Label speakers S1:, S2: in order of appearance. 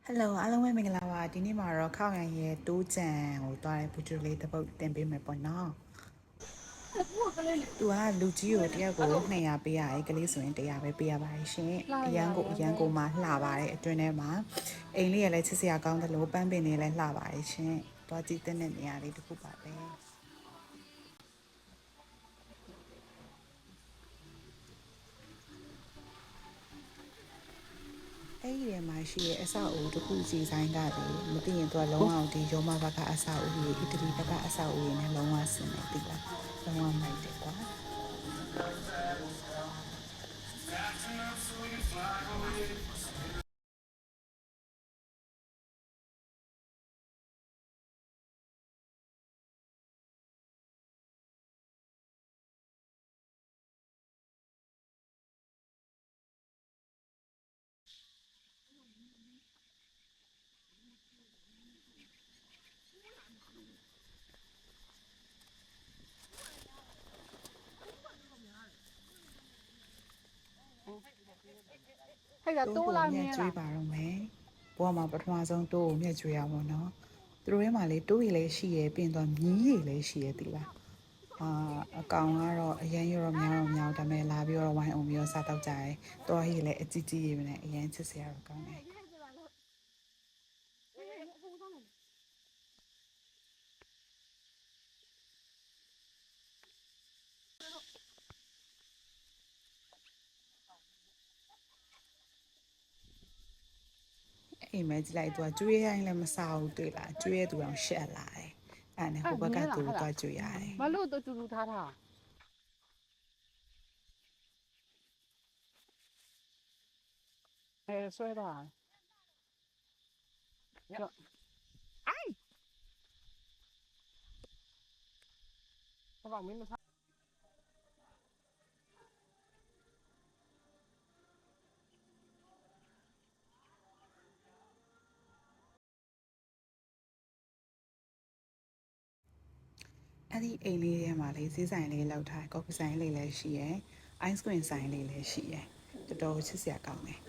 S1: Hello အားလုံးပဲမင်္ဂလာပါဒီနေ့မှာတော့ခောက်ရံရဲ့တိုးကြံကိုတွားတဲ့ပူတူလေးတစ်ပုတ်တင်ပေးမယ်ပေါ့နော်သူကလူကြီးကိုတယောက်ကို200ပေးရတယ်ကလေးဆိုရင်100ပဲပေးရပါတယ်ရှင်အရန်ကိုမှလှပါတယ်အတွင်းထဲမှာအိမ်လေးရလည်းချစ်စရာကောင်းတယ်လို့ပန်းပင်တွေလည်းလှပါတယ်ရှင်တွားကြည့်တဲ့နေရာလေးတစ်ခုပါပဲအဲ့ဒီထဲမှာရှိရဲ့အဆောက်အဦတစ်ခုစီဆိုင်ကလေမသိရင်သူကလုံးဝဒီရောမဘက်ကအဆောက်အဦကြီးအီတလီဘက်ကအဆောက်အဦကြီးနဲ့လုံးဝဆင်နေပြီလားလုံးဝမိုက်တယ်ကွာတိုးလာမြဲကျွေးပါတော့မယ်ဘဝမှာပထမဆုံးတိုးကိုမြက်ကျွေးရပါတော့သူတို့ထဲမှာလေတိုးရည်လည်းရှိရပြင်တော့မြင်းရည်လည်းရှိရသီလားအကောင်ကတော့အရန်ရောမြောက်ဒါပေမဲ့လာပြီးတော့ဝိုင်းအောင်ပြီးတော့စားတော့ကြတယ်တော်ရည်လည်းအကြီးကြီးရည်နဲ့အရန်ချစ်စရာတော့ကောင်းတယ်အိမ်မဲကြည့်လိုက်သူကကျွေးရိုင်းလည်းမစားဘူးတွေ့လားကျွေးရသူအောင်ရှက်လာတယ်အဲ့နဲ့ဟိုဘက်ကသူတော့ကျွေးရတယ်
S2: မလို့တူတူထားတာဆွဲတာအိုင်ဘာမင်းမစား
S1: အဲ့ဒီအိမ်လေးထဲမှာလေဈေးဆိုင်လေးလောက်ထားကော်ဖီဆိုင်လေးလည်းရှိရယ် ice cream ဆိုင်လေးလည်းရှိရယ်တော်တော်ချစ်စရာကောင်းတယ်